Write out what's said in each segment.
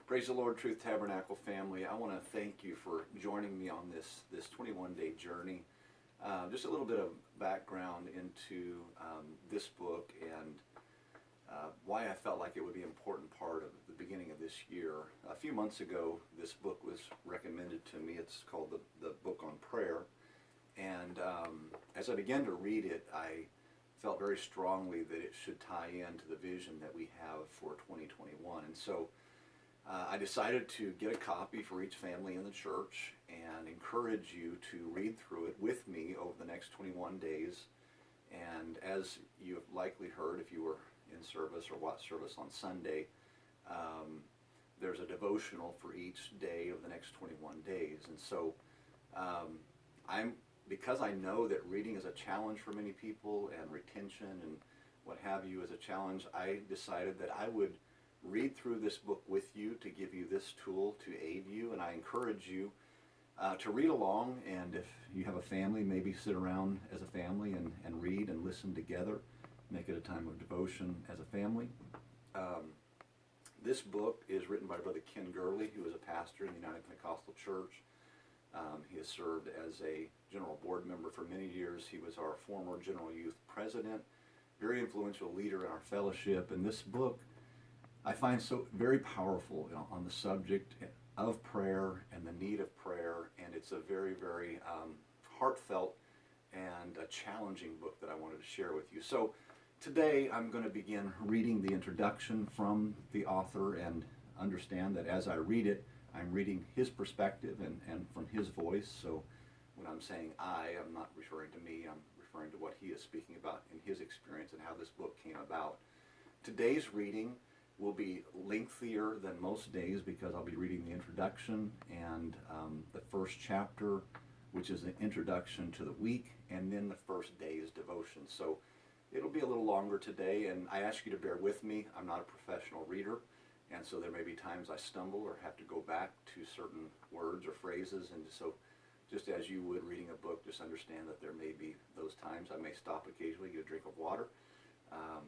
Praise the Lord, Truth Tabernacle family. I want to thank you for joining me on this 21-day journey. Just a little bit of background into this book and why I felt like it would be an important part of the beginning of this year. A few months ago, this book was recommended to me. It's called the Book on Prayer. And as I began to read it, I felt very strongly that it should tie into the vision that we have for 2021. And so I decided to get a copy for each family in the church and encourage you to read through it with me over the next 21 days. And as you have likely heard if you were in service or watched service on Sunday, there's a devotional for each day of the next 21 days. And so because I know that reading is a challenge for many people and retention and what have you is a challenge, I decided that I would read through this book with you to give you this tool to aid you, and I encourage you to read along, and if you have a family, maybe sit around as a family and read and listen together. Make it a time of devotion as a family. This book is written by Brother Ken Gurley, who is a pastor in the United Pentecostal Church. He has served as a general board member for many years. He was our former general youth president, very influential leader in our fellowship, and this book I find so very powerful on the subject of prayer and the need of prayer, and it's a very, very heartfelt and a challenging book that I wanted to share with you. So today I'm going to begin reading the introduction from the author and understand that as I read it, I'm reading his perspective and from his voice. So when I'm saying I'm not referring to me, I'm referring to what he is speaking about in his experience and how this book came about. Today's reading will be lengthier than most days because I'll be reading the introduction and the first chapter, which is an introduction to the week, and then the first day's devotion. So it'll be a little longer today, and I ask you to bear with me. I'm not a professional reader, and so there may be times I stumble or have to go back to certain words or phrases, and so just as you would reading a book, just understand that there may be those times I may stop occasionally, get a drink of water.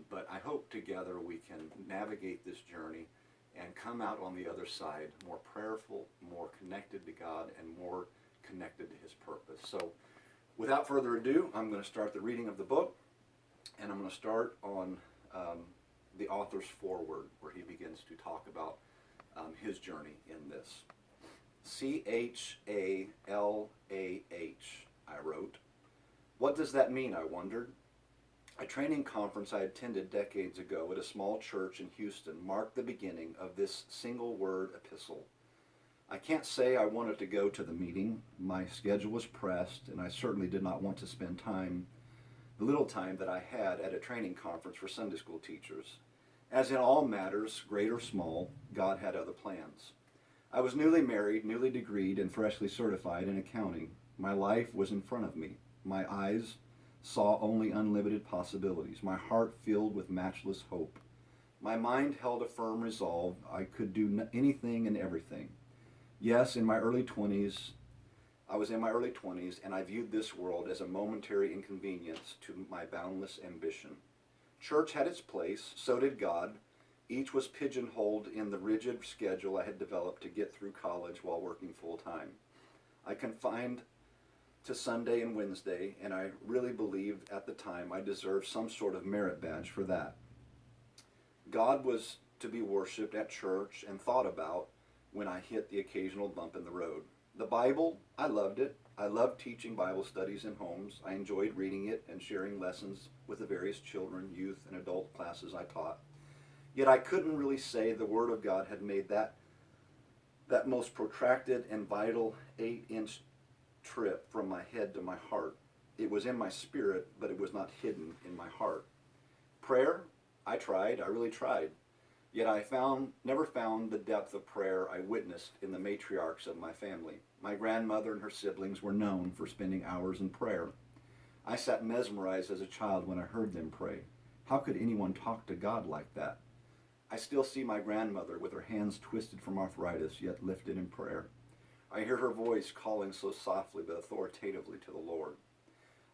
But I hope together we can navigate this journey and come out on the other side more prayerful, more connected to God, and more connected to His purpose. So without further ado, I'm going to start the reading of the book, and I'm going to start on the author's foreword, where he begins to talk about his journey in this. CHALAH, I wrote. What does that mean, I wondered. A training conference I attended decades ago at a small church in Houston marked the beginning of this single-word epistle. I can't say I wanted to go to the meeting. My schedule was pressed, and I certainly did not want to spend the little time that I had at a training conference for Sunday school teachers. As in all matters, great or small, God had other plans. I was newly married, newly degreed, and freshly certified in accounting. My life was in front of me. My eyes saw only unlimited possibilities, my heart filled with matchless hope. My mind held a firm resolve I could do anything and everything. Yes, I was in my early 20s, and I viewed this world as a momentary inconvenience to my boundless ambition. Church had its place, so did God. Each was pigeonholed in the rigid schedule I had developed to get through college while working full-time. I confined to Sunday and Wednesday, and I really believed at the time I deserved some sort of merit badge for that. God was to be worshipped at church and thought about when I hit the occasional bump in the road. The Bible, I loved it. I loved teaching Bible studies in homes. I enjoyed reading it and sharing lessons with the various children, youth, and adult classes I taught. Yet I couldn't really say the Word of God had made that most protracted and vital 8-inch trip from my head to my heart. It was in my spirit, but it was not hidden in my heart. Prayer, I really tried. Yet I never found the depth of prayer I witnessed in the matriarchs of my family. My grandmother and her siblings were known for spending hours in prayer. I sat mesmerized as a child when I heard them pray. How could anyone talk to God like that? I still see my grandmother with her hands twisted from arthritis, yet lifted in prayer. I hear her voice calling so softly but authoritatively to the Lord.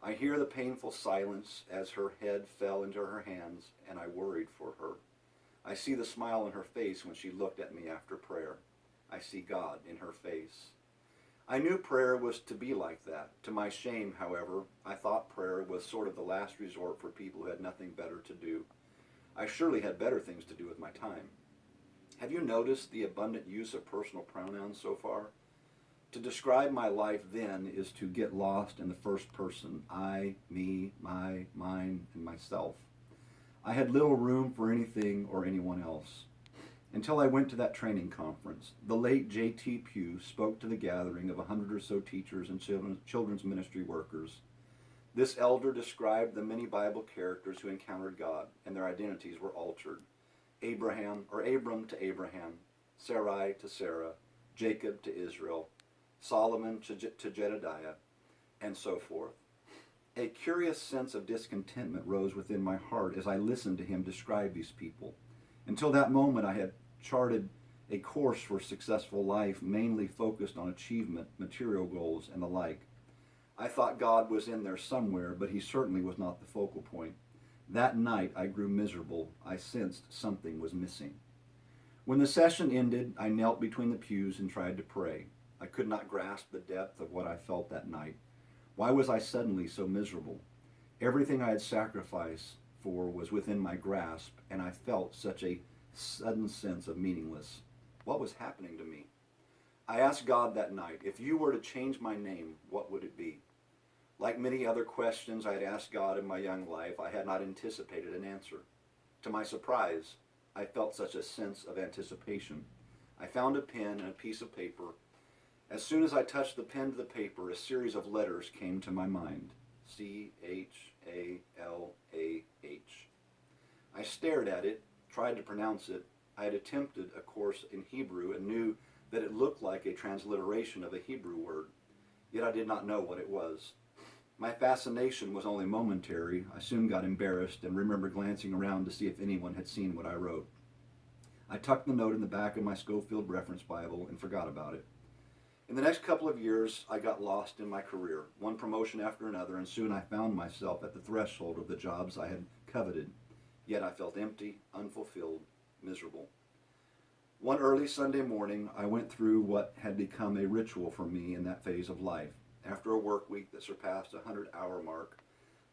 I hear the painful silence as her head fell into her hands, and I worried for her. I see the smile in her face when she looked at me after prayer. I see God in her face. I knew prayer was to be like that. To my shame, however, I thought prayer was sort of the last resort for people who had nothing better to do. I surely had better things to do with my time. Have you noticed the abundant use of personal pronouns so far? To describe my life then is to get lost in the first person, I, me, my, mine, and myself. I had little room for anything or anyone else. Until I went to that training conference, the late J.T. Pugh spoke to the gathering of 100 or so teachers and children's ministry workers. This elder described the many Bible characters who encountered God, and their identities were altered. Abram to Abraham, Sarai to Sarah, Jacob to Israel, Solomon to Jedediah, and so forth. A curious sense of discontentment rose within my heart as I listened to him describe these people. Until that moment, I had charted a course for successful life mainly focused on achievement, material goals, and the like. I thought God was in there somewhere, but he certainly was not the focal point. That night, I grew miserable. I sensed something was missing. When the session ended, I knelt between the pews and tried to pray. I could not grasp the depth of what I felt that night. Why was I suddenly so miserable? Everything I had sacrificed for was within my grasp, and I felt such a sudden sense of meaningless. What was happening to me? I asked God that night, if you were to change my name, what would it be? Like many other questions I had asked God in my young life, I had not anticipated an answer. To my surprise, I felt such a sense of anticipation. I found a pen and a piece of paper. As soon as I touched the pen to the paper, a series of letters came to my mind. C-H-A-L-A-H. I stared at it, tried to pronounce it. I had attempted a course in Hebrew and knew that it looked like a transliteration of a Hebrew word, yet I did not know what it was. My fascination was only momentary. I soon got embarrassed and remember glancing around to see if anyone had seen what I wrote. I tucked the note in the back of my Schofield Reference Bible and forgot about it. In the next couple of years, I got lost in my career, one promotion after another, and soon I found myself at the threshold of the jobs I had coveted. Yet I felt empty, unfulfilled, miserable. One early Sunday morning, I went through what had become a ritual for me in that phase of life. After a work week that surpassed the 100-hour mark,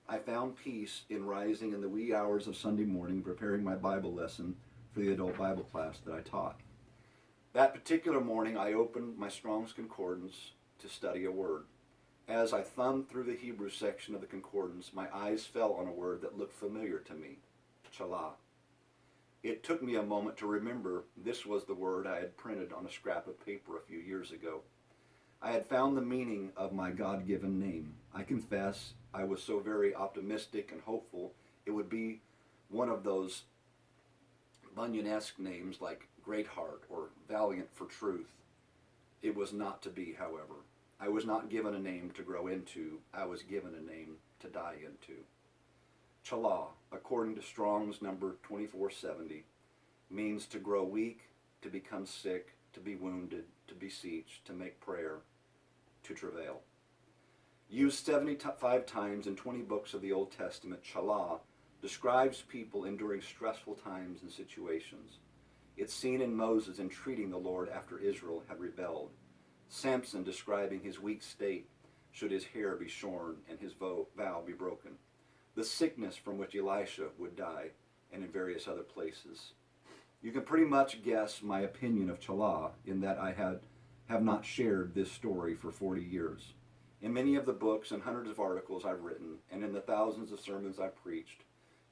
I found peace in rising in the wee hours of Sunday morning, preparing my Bible lesson for the adult Bible class that I taught. That particular morning, I opened my Strong's Concordance to study a word. As I thumbed through the Hebrew section of the Concordance, my eyes fell on a word that looked familiar to me, chalah. It took me a moment to remember this was the word I had printed on a scrap of paper a few years ago. I had found the meaning of my God-given name. I confess I was so very optimistic and hopeful it would be one of those Bunyan-esque names like Greatheart or Valiant for Truth. It was not to be, however. I was not given a name to grow into. I was given a name to die into. Chalah, according to Strong's number 2470, means to grow weak, to become sick, to be wounded, to beseech, to make prayer, to travail. Used 75 times in 20 books of the Old Testament, Chalah describes people enduring stressful times and situations. It's seen in Moses entreating the Lord after Israel had rebelled, Samson describing his weak state should his hair be shorn and his vow be broken, the sickness from which Elisha would die, and in various other places. You can pretty much guess my opinion of Chalah in that I have not shared this story for 40 years. In many of the books and hundreds of articles I've written, and in the thousands of sermons I've preached,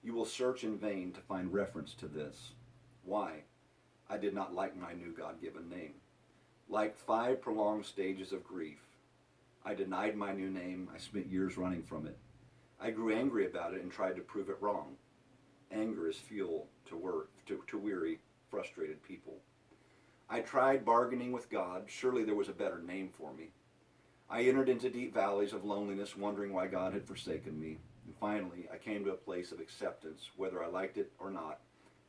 you will search in vain to find reference to this. Why? I did not like my new God-given name. Like 5 prolonged stages of grief, I denied my new name. I spent years running from it. I grew angry about it and tried to prove it wrong. Anger is fuel to weary, frustrated people. I tried bargaining with God. Surely there was a better name for me. I entered into deep valleys of loneliness, wondering why God had forsaken me. And finally, I came to a place of acceptance, whether I liked it or not.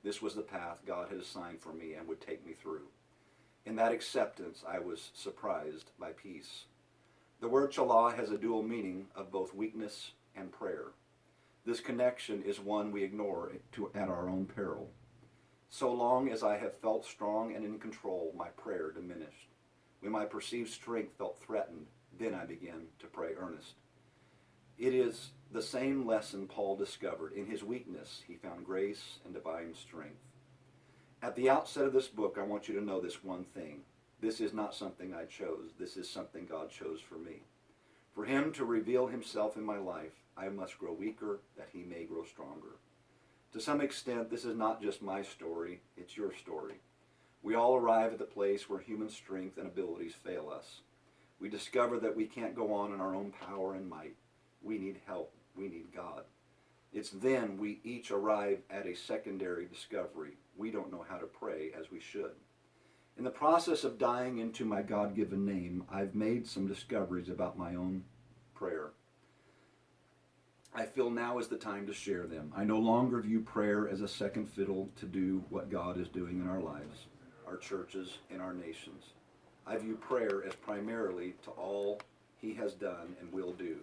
This was the path God had assigned for me and would take me through. In that acceptance, I was surprised by peace. The word Chalah has a dual meaning of both weakness and prayer. This connection is one we ignore at our own peril. So long as I have felt strong and in control, my prayer diminished. When my perceived strength felt threatened, then I began to pray earnest. It is the same lesson Paul discovered. In his weakness, he found grace and divine strength. At the outset of this book, I want you to know this one thing. This is not something I chose. This is something God chose for me. For him to reveal himself in my life, I must grow weaker that he may grow stronger. To some extent, this is not just my story, it's your story. We all arrive at the place where human strength and abilities fail us. We discover that we can't go on in our own power and might. We need help. We need God. It's then we each arrive at a secondary discovery. We don't know how to pray as we should. In the process of dying into my God-given name, I've made some discoveries about my own prayer. I feel now is the time to share them. I no longer view prayer as a second fiddle to do what God is doing in our lives, our churches, and our nations. I view prayer as primarily to all he has done and will do.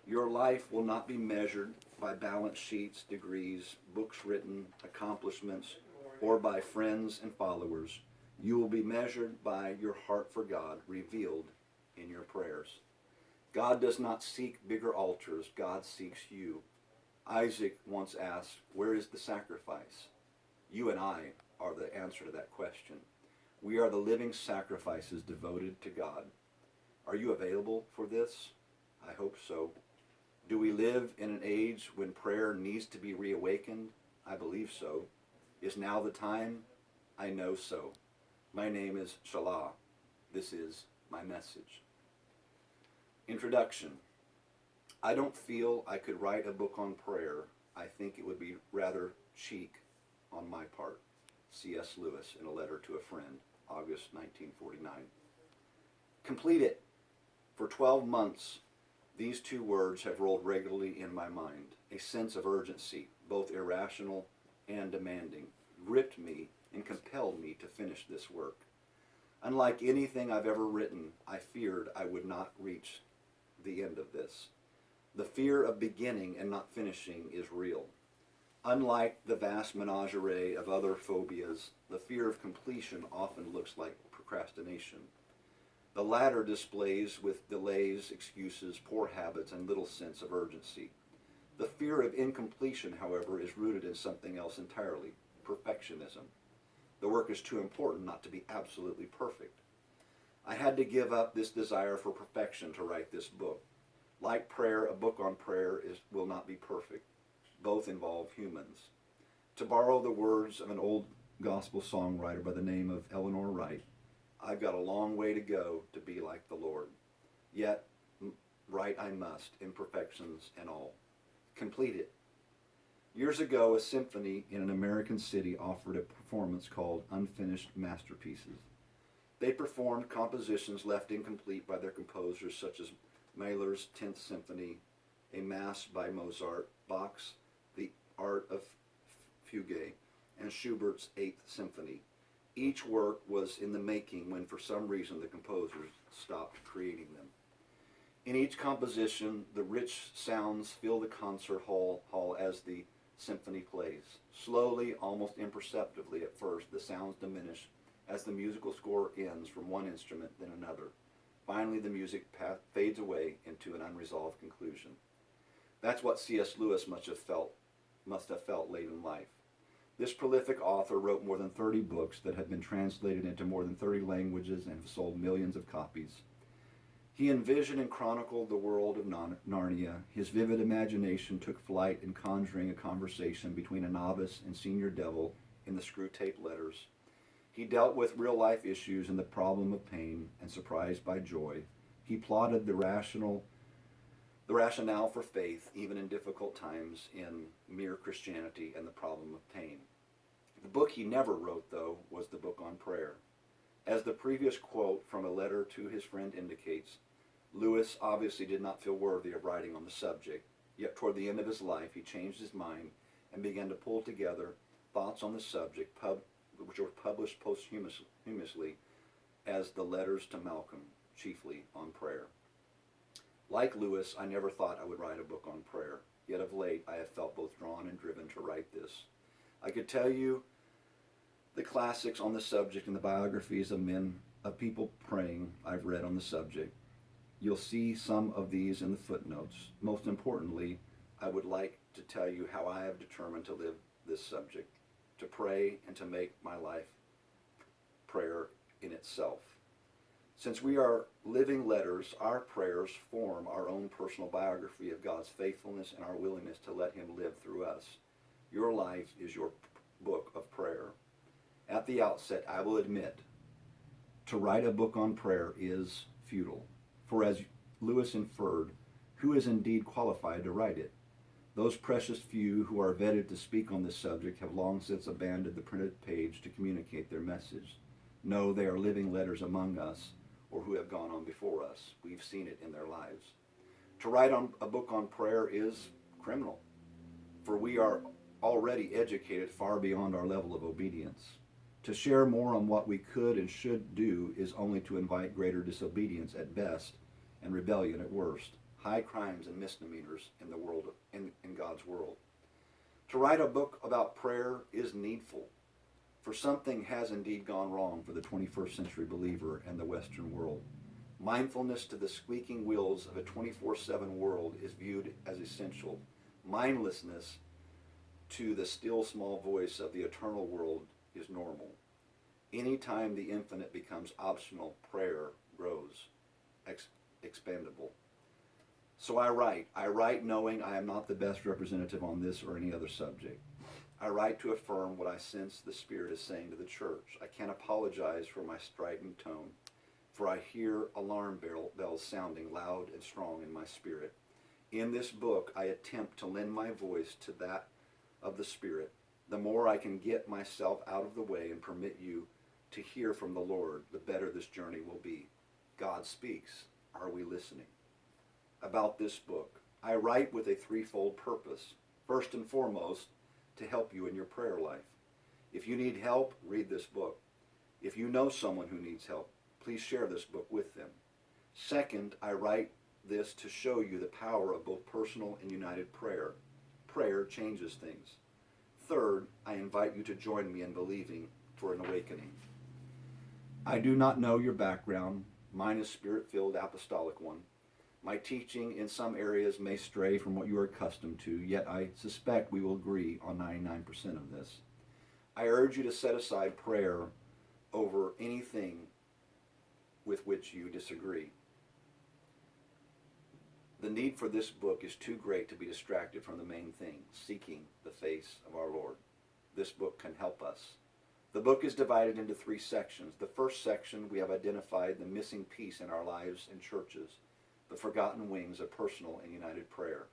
Your life will not be measured by balance sheets, degrees, books written, accomplishments, or by friends and followers. You will be measured by your heart for God revealed in your prayers. God does not seek bigger altars. God seeks you. Isaac once asked, where is the sacrifice? You and I are the answer to that question. We are the living sacrifices devoted to God. Are you available for this? I hope so. Do we live in an age when prayer needs to be reawakened? I believe so. Is now the time? I know so. My name is Shalah. This is my message. Introduction. I don't feel I could write a book on prayer. I think it would be rather cheek on my part. C.S. Lewis in a letter to a friend, August 1949. Complete it. For 12 months, these two words have rolled regularly in my mind. A sense of urgency, both irrational and demanding, gripped me and compelled me to finish this work. Unlike anything I've ever written, I feared I would not reach the end of this. The fear of beginning and not finishing is real. Unlike the vast menagerie of other phobias, the fear of completion often looks like procrastination. The latter displays with delays, excuses, poor habits, and little sense of urgency. The fear of incompletion, however, is rooted in something else entirely, perfectionism. The work is too important not to be absolutely perfect. I had to give up this desire for perfection to write this book. Like prayer, a book on prayer will not be perfect. Both involve humans. To borrow the words of an old gospel songwriter by the name of Eleanor Wright, I've got a long way to go to be like the Lord. Yet, write I must, imperfections and all. Complete it. Years ago, a symphony in an American city offered a performance called Unfinished Masterpieces. They performed compositions left incomplete by their composers such as Mahler's 10th Symphony, a Mass by Mozart, Bach's The Art of Fugue, and Schubert's 8th Symphony. Each work was in the making when for some reason the composers stopped creating them. In each composition, the rich sounds fill the concert hall as the symphony plays. Slowly, almost imperceptibly at first, the sounds diminish as the musical score ends from one instrument then another. Finally, the music fades away into an unresolved conclusion. That's what C.S. Lewis must have felt late in life. This prolific author wrote more than 30 books that have been translated into more than 30 languages and have sold millions of copies. He envisioned and chronicled the world of Narnia. His vivid imagination took flight in conjuring a conversation between a novice and senior devil in the screw-tape letters. He dealt with real-life issues and the problem of pain, and surprised by joy, he plotted the rationale for faith, even in difficult times, in Mere Christianity and the Problem of Pain. The book he never wrote, though, was the book on prayer. As the previous quote from a letter to his friend indicates, Lewis obviously did not feel worthy of writing on the subject, yet toward the end of his life he changed his mind and began to pull together thoughts on the subject, which were published posthumously as the Letters to Malcolm, chiefly on prayer. Like Lewis, I never thought I would write a book on prayer, yet of late I have felt both drawn and driven to write this. I could tell you The classics on the subject and the biographies of people praying I've read on the subject. You'll see some of these in the footnotes. Most importantly, I would like to tell you how I have determined to live this subject, to pray and to make my life prayer in itself. Since we are living letters, our prayers form our own personal biography of God's faithfulness and our willingness to let Him live through us. Your life is your book of prayer. At the outset, I will admit, to write a book on prayer is futile. For as Lewis inferred, who is indeed qualified to write it? Those precious few who are vetted to speak on this subject have long since abandoned the printed page to communicate their message. No, they are living letters among us, or who have gone on before us. We've seen it in their lives. To write a book on prayer is criminal, for we are already educated far beyond our level of obedience. To share more on what we could and should do is only to invite greater disobedience at best and rebellion at worst. High crimes and misdemeanors in the world, in God's world. To write a book about prayer is needful, for something has indeed gone wrong for the 21st century believer and the Western world. Mindfulness to the squeaking wheels of a 24/7 world is viewed as essential. Mindlessness to the still small voice of the eternal world is normal. Any time the infinite becomes optional, prayer grows expendable. So I write knowing I am not the best representative on this or any other subject. I write to affirm what I sense the Spirit is saying to the church. I can't apologize for my strident tone, for I hear alarm bells sounding loud and strong in my spirit. In this book, I attempt to lend my voice to that of the Spirit. The more I can get myself out of the way and permit you to hear from the Lord, the better this journey will be. God speaks. Are we listening? About this book, I write with a threefold purpose. First and foremost, to help you in your prayer life. If you need help, read this book. If you know someone who needs help, please share this book with them. Second, I write this to show you the power of both personal and united prayer. Prayer changes things. Third, I invite you to join me in believing for an awakening. I do not know your background. Mine is spirit-filled apostolic one. My teaching in some areas may stray from what you are accustomed to, yet I suspect we will agree on 99% of this. I urge you to set aside prayer over anything with which you disagree. The need for this book is too great to be distracted from the main thing, seeking the face of our Lord. This book can help us. The book is divided into 3 sections. The first section, we have identified the missing piece in our lives and churches, the forgotten wings of personal and united prayer.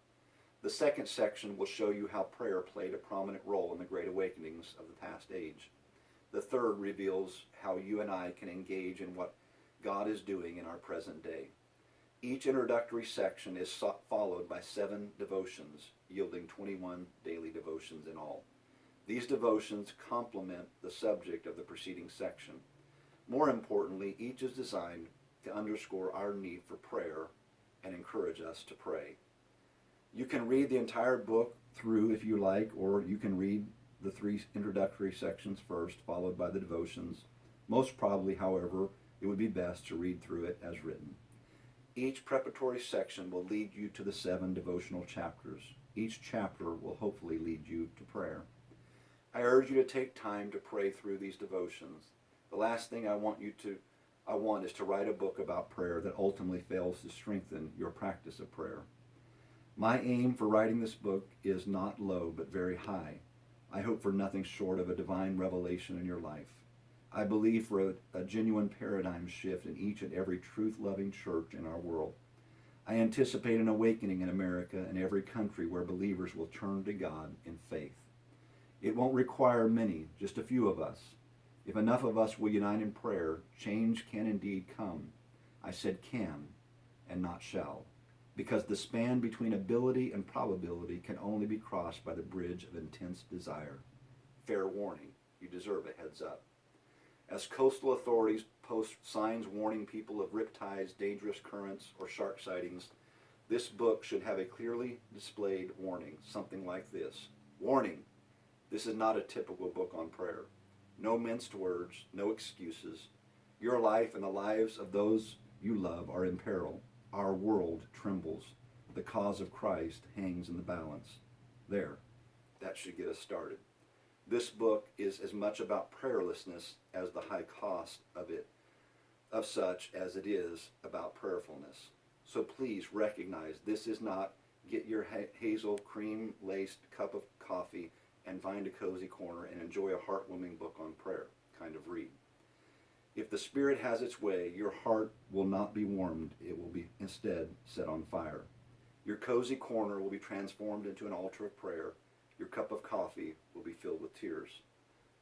The second section will show you how prayer played a prominent role in the great awakenings of the past age. The third reveals how you and I can engage in what God is doing in our present day. Each introductory section is followed by 7 devotions, yielding 21 daily devotions in all. These devotions complement the subject of the preceding section. More importantly, each is designed to underscore our need for prayer and encourage us to pray. You can read the entire book through if you like, or you can read the 3 introductory sections first, followed by the devotions. Most probably, however, it would be best to read through it as written. Each preparatory section will lead you to the 7 devotional chapters. Each chapter will hopefully lead you to prayer. I urge you to take time to pray through these devotions. The last thing I want is to write a book about prayer that ultimately fails to strengthen your practice of prayer. My aim for writing this book is not low, but very high. I hope for nothing short of a divine revelation in your life. I believe for a genuine paradigm shift in each and every truth-loving church in our world. I anticipate an awakening in America and every country where believers will turn to God in faith. It won't require many, just a few of us. If enough of us will unite in prayer, change can indeed come. I said can and not shall, because the span between ability and probability can only be crossed by the bridge of intense desire. Fair warning, you deserve a heads up. As coastal authorities post signs warning people of riptides, dangerous currents, or shark sightings, this book should have a clearly displayed warning, something like this. Warning, this is not a typical book on prayer. no minced words, no excuses. Your life and the lives of those you love are in peril. Our world trembles. The cause of Christ hangs in the balance. There, that should get us started. This book is as much about prayerlessness as the high cost of such as it is about prayerfulness. So please recognize this is not get your hazel cream-laced cup of coffee and find a cozy corner and enjoy a heartwarming book on prayer kind of read. If the Spirit has its way, your heart will not be warmed. It will be instead set on fire. Your cozy corner will be transformed into an altar of prayer. Your cup of coffee will be filled with tears.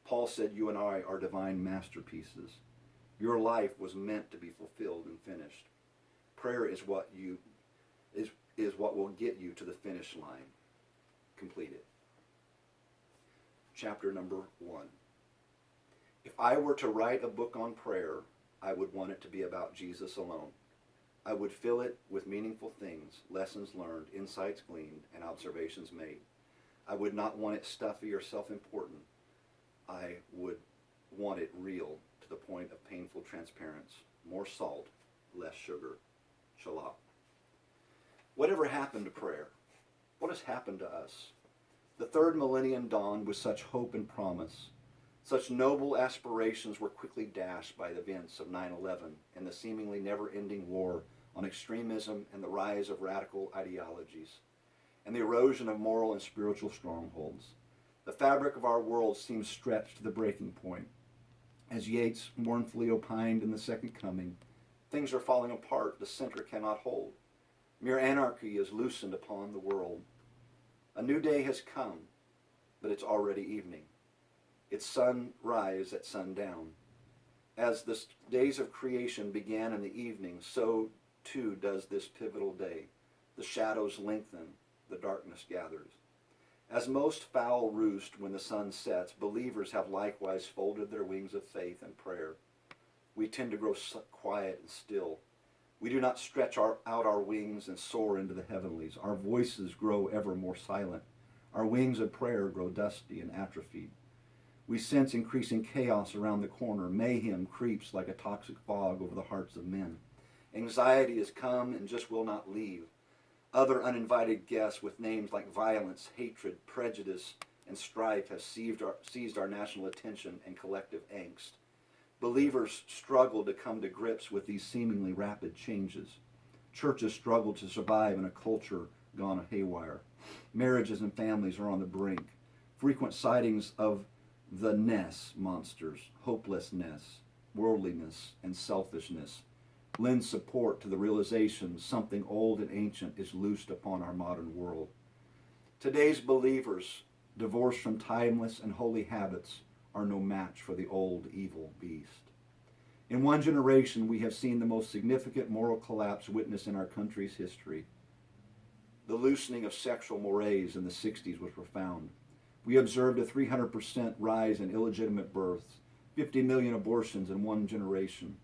Paul said you and I are divine masterpieces. Your life was meant to be fulfilled and finished. Prayer is what will get you to the finish line. Completed. Chapter number 1. If I were to write a book on prayer, I would want it to be about Jesus alone. I would fill it with meaningful things, lessons learned, insights gleaned, and observations made. I would not want it stuffy or self-important. I would want it real to the point of painful transparency. More salt, less sugar. Shalom. Whatever happened to prayer? What has happened to us? The third millennium dawned with such hope and promise. Such noble aspirations were quickly dashed by the events of 9/11 and the seemingly never-ending war on extremism and the rise of radical ideologies, and the erosion of moral and spiritual strongholds. The fabric of our world seems stretched to the breaking point. As Yeats mournfully opined in The Second Coming, things are falling apart, the center cannot hold. Mere anarchy is loosened upon the world. A new day has come, but it's already evening. Its sun rise at sundown. As the days of creation began in the evening, so too does this pivotal day. The shadows lengthen, the darkness gathers. As most fowl roost when the sun sets, believers have likewise folded their wings of faith and prayer. We tend to grow quiet and still. We do not stretch out our wings and soar into the heavenlies. Our voices grow ever more silent. Our wings of prayer grow dusty and atrophied. We sense increasing chaos around the corner. Mayhem creeps like a toxic fog over the hearts of men. Anxiety has come and just will not leave. Other uninvited guests with names like violence, hatred, prejudice, and strife have seized our national attention and collective angst. Believers struggle to come to grips with these seemingly rapid changes. Churches struggle to survive in a culture gone haywire. Marriages and families are on the brink. Frequent sightings of the ness monsters, hopelessness, worldliness, and selfishness lend support to the realization something old and ancient is loosed upon our modern world. Today's believers, divorced from timeless and holy habits, are no match for the old evil beast. In one generation, we have seen the most significant moral collapse witnessed in our country's history. The loosening of sexual mores in the 60s was profound. We observed a 300% rise in illegitimate births, 50 million abortions in one generation,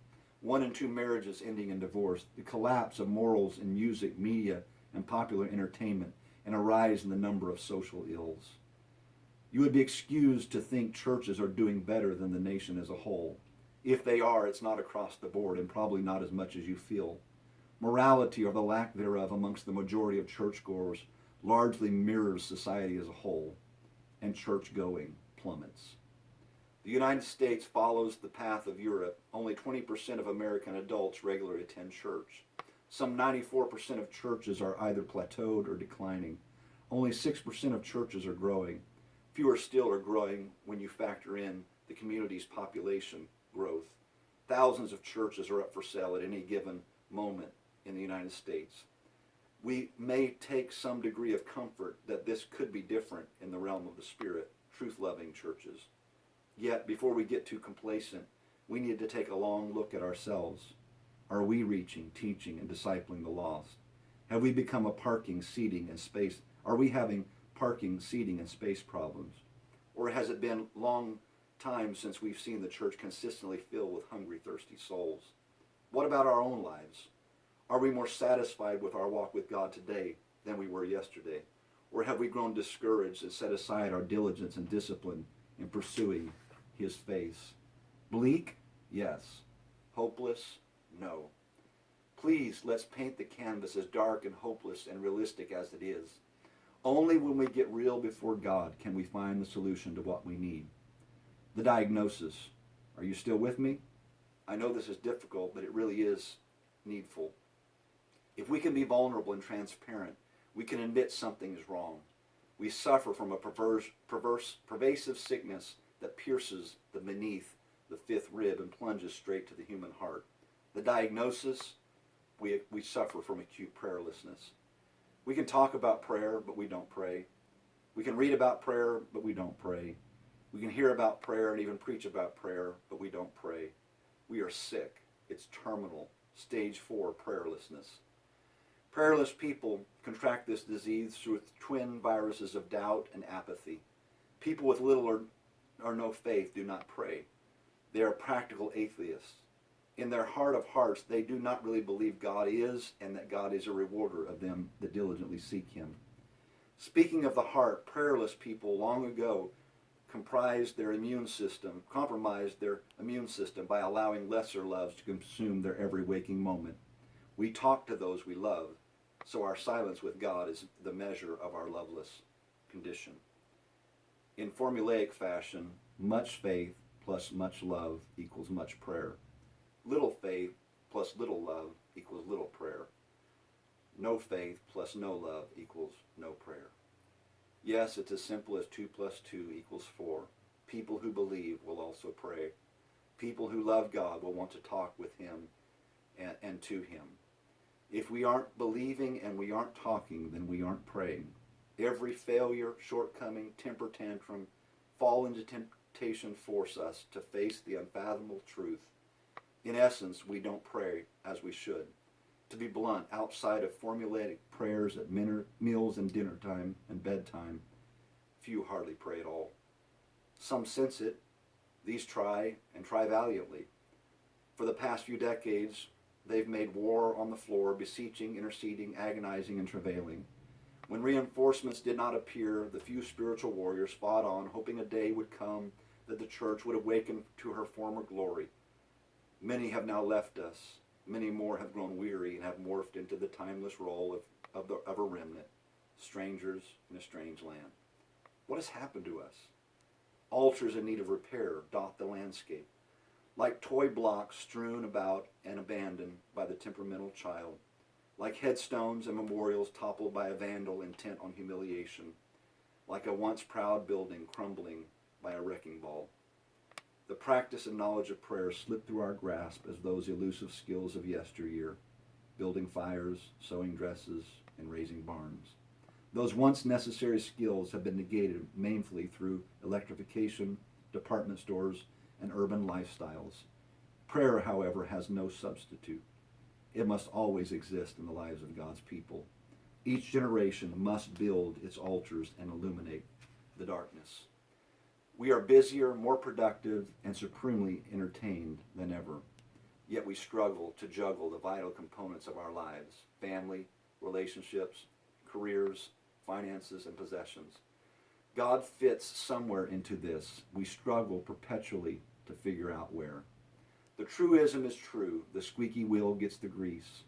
1 in 2 marriages ending in divorce, the collapse of morals in music, media, and popular entertainment, and a rise in the number of social ills. You would be excused to think churches are doing better than the nation as a whole. If they are, it's not across the board and probably not as much as you feel. Morality, or the lack thereof amongst the majority of churchgoers, largely mirrors society as a whole, and church-going plummets. The United States follows the path of Europe. Only 20% of American adults regularly attend church. Some 94% of churches are either plateaued or declining. Only 6% of churches are growing. Fewer still are growing when you factor in the community's population growth. Thousands of churches are up for sale at any given moment in the United States. We may take some degree of comfort that this could be different in the realm of the Spirit, truth-loving churches. Yet, before we get too complacent, we need to take a long look at ourselves. Are we reaching, teaching, and discipling the lost? Have we become a parking, seating, and space? Are we having parking, seating, and space problems? Or has it been long time since we've seen the church consistently filled with hungry, thirsty souls? What about our own lives? Are we more satisfied with our walk with God today than we were yesterday? Or have we grown discouraged and set aside our diligence and discipline in pursuing his face. Bleak? Yes. Hopeless? No. Please, let's paint the canvas as dark and hopeless and realistic as it is. Only when we get real before God can we find the solution to what we need. The diagnosis. Are you still with me? I know this is difficult, but it really is needful. If we can be vulnerable and transparent, we can admit something is wrong. We suffer from a pervasive sickness that pierces the beneath the fifth rib and plunges straight to the human heart. The diagnosis, we suffer from acute prayerlessness. We can talk about prayer, but we don't pray. We can read about prayer, but we don't pray. We can hear about prayer and even preach about prayer, but we don't pray. We are sick. It's terminal. Stage 4 prayerlessness. Prayerless people contract this disease through twin viruses of doubt and apathy. People with little or no faith do not pray. They are practical atheists. In their heart of hearts, they do not really believe God is and that God is a rewarder of them that diligently seek him. Speaking of the heart, prayerless people long ago compromised their immune system by allowing lesser loves to consume their every waking moment. We talk to those we love, so our silence with God is the measure of our loveless condition. In formulaic fashion, much faith plus much love equals much prayer. Little faith plus little love equals little prayer. No faith plus no love equals no prayer. Yes, it's as simple as 2 plus 2 equals 4. People who believe will also pray. People who love God will want to talk with him and to him. If we aren't believing and we aren't talking, then we aren't praying. Every failure, shortcoming, temper tantrum, fall into temptation force us to face the unfathomable truth. In essence, we don't pray as we should. To be blunt, outside of formulaic prayers at meals and dinner time and bedtime, few hardly pray at all. Some sense it. These try and try valiantly. For the past few decades, they've made war on the floor, beseeching, interceding, agonizing, and travailing. When reinforcements did not appear, the few spiritual warriors fought on, hoping a day would come that the church would awaken to her former glory. Many have now left us. Many more have grown weary and have morphed into the timeless role of a remnant, strangers in a strange land. What has happened to us? Altars in need of repair dot the landscape, like toy blocks strewn about and abandoned by the temperamental child, like headstones and memorials toppled by a vandal intent on humiliation, like a once proud building crumbling by a wrecking ball. The practice and knowledge of prayer slip through our grasp as those elusive skills of yesteryear, building fires, sewing dresses, and raising barns. Those once necessary skills have been negated mainly through electrification, department stores, and urban lifestyles. Prayer, however, has no substitute. It must always exist in the lives of God's people. Each generation must build its altars and illuminate the darkness. We are busier, more productive, and supremely entertained than ever. Yet we struggle to juggle the vital components of our lives: family, relationships, careers, finances, and possessions. God fits somewhere into this. We struggle perpetually to figure out where. The truism is true. The squeaky wheel gets the grease.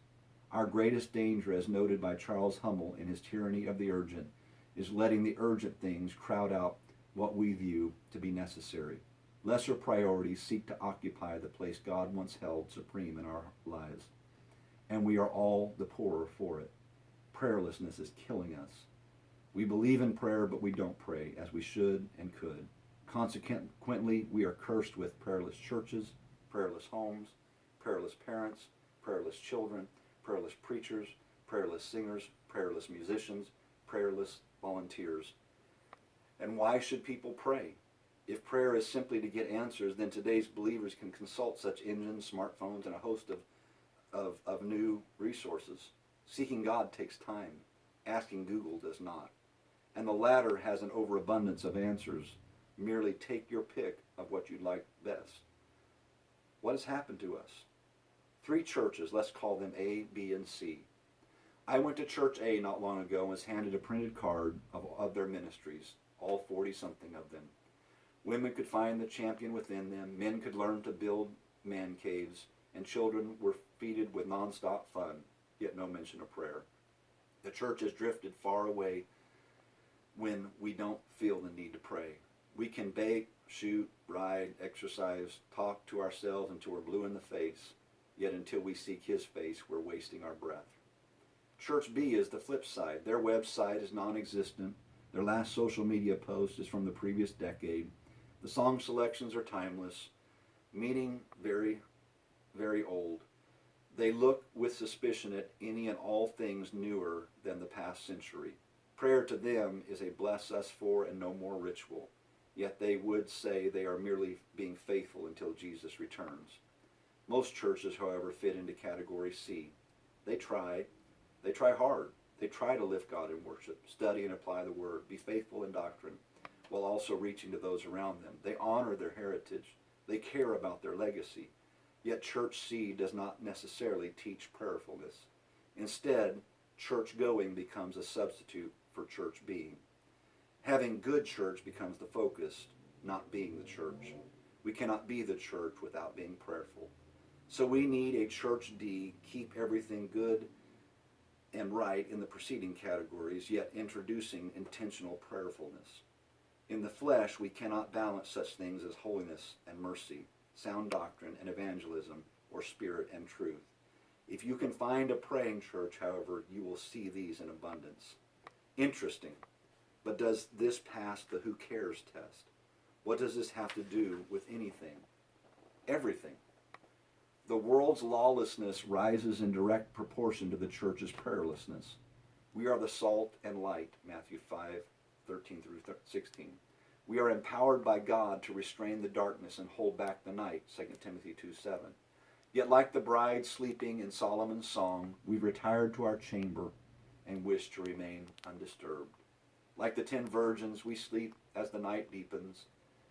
Our greatest danger, as noted by Charles Hummel in his Tyranny of the Urgent, is letting the urgent things crowd out what we view to be necessary. Lesser priorities seek to occupy the place God once held supreme in our lives, and we are all the poorer for it. Prayerlessness is killing us. We believe in prayer, but we don't pray as we should and could. Consequently, we are cursed with prayerless churches, prayerless homes, prayerless parents, prayerless children, prayerless preachers, prayerless singers, prayerless musicians, prayerless volunteers. And why should people pray? If prayer is simply to get answers, then today's believers can consult such engines, smartphones, and a host of new resources. Seeking God takes time. Asking Google does not. And the latter has an overabundance of answers. Merely take your pick of what you'd like best. What has happened to us? 3 churches, let's call them A, B, and C. I went to Church A not long ago and was handed a printed card of their ministries, all 40-something of them. Women could find the champion within them, men could learn to build man caves, and children were feeded with nonstop fun, yet no mention of prayer. The church has drifted far away when we don't feel the need to pray. We can bake, shoot, ride, exercise, talk to ourselves until we're blue in the face, yet until we seek His face, we're wasting our breath. Church B is the flip side. Their website is non-existent. Their last social media post is from the previous decade. The song selections are timeless, meaning very, very old. They look with suspicion at any and all things newer than the past century. Prayer to them is a bless us for and no more ritual. Yet they would say they are merely being faithful until Jesus returns. Most churches, however, fit into category C. They try hard. They try to lift God in worship, study and apply the Word, be faithful in doctrine, while also reaching to those around them. They honor their heritage. They care about their legacy. Yet Church C does not necessarily teach prayerfulness. Instead, church-going becomes a substitute for church being. Having good church becomes the focus, not being the church. We cannot be the church without being prayerful. So we need a Church D, keep everything good and right in the preceding categories, yet introducing intentional prayerfulness. In the flesh, we cannot balance such things as holiness and mercy, sound doctrine and evangelism, or spirit and truth. If you can find a praying church, however, you will see these in abundance. Interesting, but does this pass the who cares test? What does this have to do with anything? Everything. The world's lawlessness rises in direct proportion to the church's prayerlessness. We are the salt and light, Matthew 5:13 through 16. We are empowered by God to restrain the darkness and hold back the night, 2 Timothy 2:7. Yet like the bride sleeping in Solomon's song, we've retired to our chamber and wish to remain undisturbed. Like the 10 virgins, we sleep as the night deepens,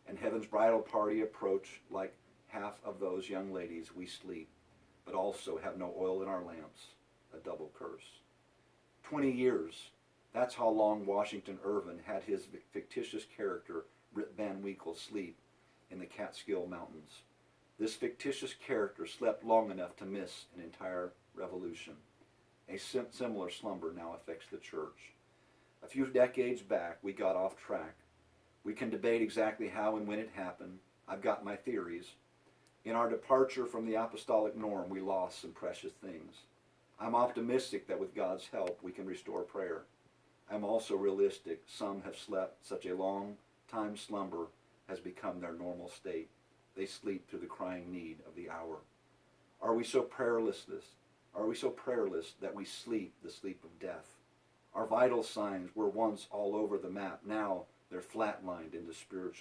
and heaven's bridal party approach. Like half of those young ladies, we sleep, but also have no oil in our lamps, a double curse. 20 years, that's how long Washington Irving had his fictitious character, Rip Van Winkle, sleep in the Catskill Mountains. This fictitious character slept long enough to miss an entire revolution. A similar slumber now affects the church. A few decades back, we got off track. We can debate exactly how and when it happened. I've got my theories. In our departure from the apostolic norm, we lost some precious things. I'm optimistic that with God's help, we can restore prayer. I'm also realistic. Some have slept such a long time slumber has become their normal state. They sleep through the crying need of the hour. Are we so prayerless that we sleep the sleep of death? Our vital signs were once all over the map. Now they're flatlined into spiritual